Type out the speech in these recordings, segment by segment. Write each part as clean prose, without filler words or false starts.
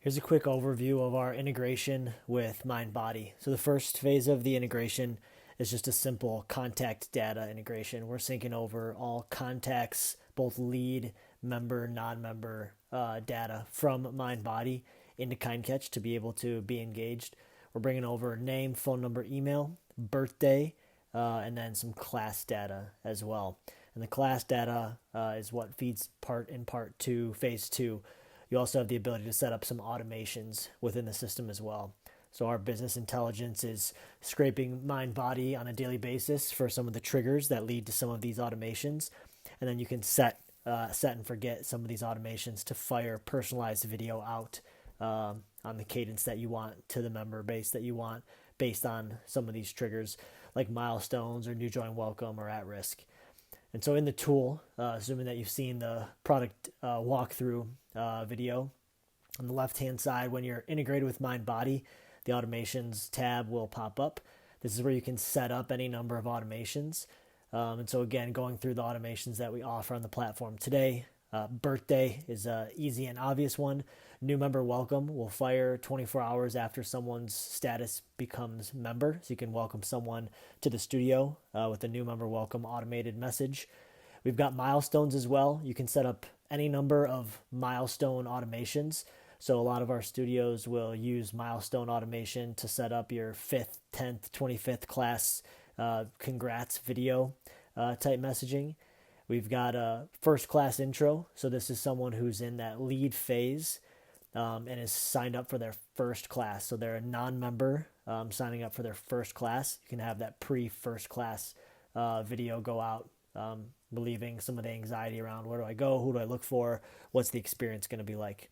Here's a quick overview of our integration with MindBody. So the first phase of the integration is just a simple contact data integration. We're syncing over all contacts, both lead, member, non-member data from MindBody into KindKatch to be able to be engaged. We're bringing over name, phone number, email, birthday, and then some class data as well. And the class data is what feeds part to phase two. You also have the ability to set up some automations within the system as well. So our business intelligence is scraping MindBody on a daily basis for some of the triggers that lead to some of these automations. And then you can set and forget some of these automations to fire personalized video out on the cadence that you want to the member base that you want based on some of these triggers like milestones or new join welcome or at risk. And so in the tool, assuming that you've seen the product walkthrough video, on the left-hand side, when you're integrated with MindBody, the automations tab will pop up. This is where you can set up any number of automations. And so again, going through the automations that we offer on the platform today, birthday is an easy and obvious one. New member welcome will fire 24 hours after someone's status becomes member. So you can welcome someone to the studio with a new member welcome automated message. We've got milestones as well. You can set up any number of milestone automations. So a lot of our studios will use milestone automation to set up your 5th, 10th, 25th class congrats video type messaging. We've got a first class intro. So this is someone who's in that lead phase and is signed up for their first class. So they're a non-member signing up for their first class. You can have that pre-first class video go out, relieving some of the anxiety around where do I go, who do I look for, what's the experience going to be like.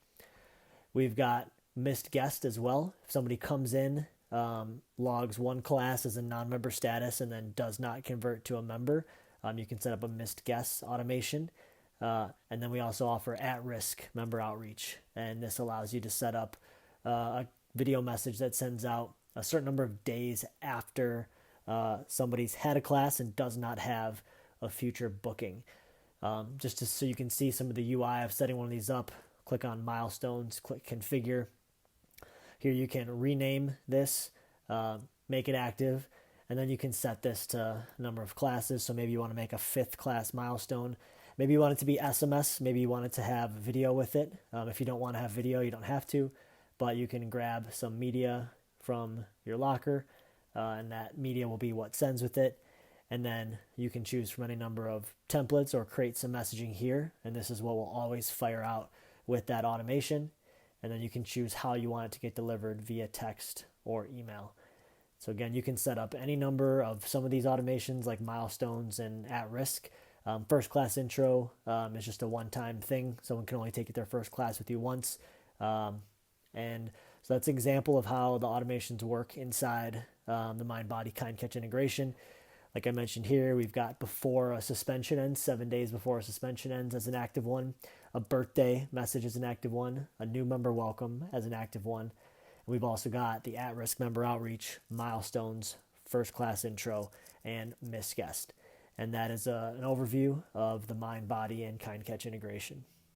We've got missed guest as well. If somebody comes in, logs one class as a non-member status and then does not convert to a member, you can set up a missed guest automation. And then we also offer at-risk member outreach. And this allows you to set up a video message that sends out a certain number of days after somebody's had a class and does not have a future booking. So you can see some of the UI of setting one of these up. Click on milestones, click configure. Here you can rename this, make it active, and then you can set this to a number of classes. So maybe you want to make a 5th class milestone. Maybe you want it to be SMS. Maybe you want it to have video with it. If you don't want to have video, you don't have to, but you can grab some media from your locker, and that media will be what sends with it. And then you can choose from any number of templates or create some messaging here. And this is what will always fire out with that automation. And then you can choose how you want it to get delivered via text or email. So again, you can set up any number of some of these automations like milestones and at risk. First class intro is just a one-time thing. Someone can only take their first class with you once. And so that's an example of how the automations work inside the MindBody KindKatch integration. Like I mentioned here, we've got before a suspension ends, 7 days before a suspension ends as an active one, a birthday message as an active one, a new member welcome as an active one. And we've also got the at-risk member outreach, milestones, first class intro, and missed guest. And that is an overview of the MindBody and KindKatch integration.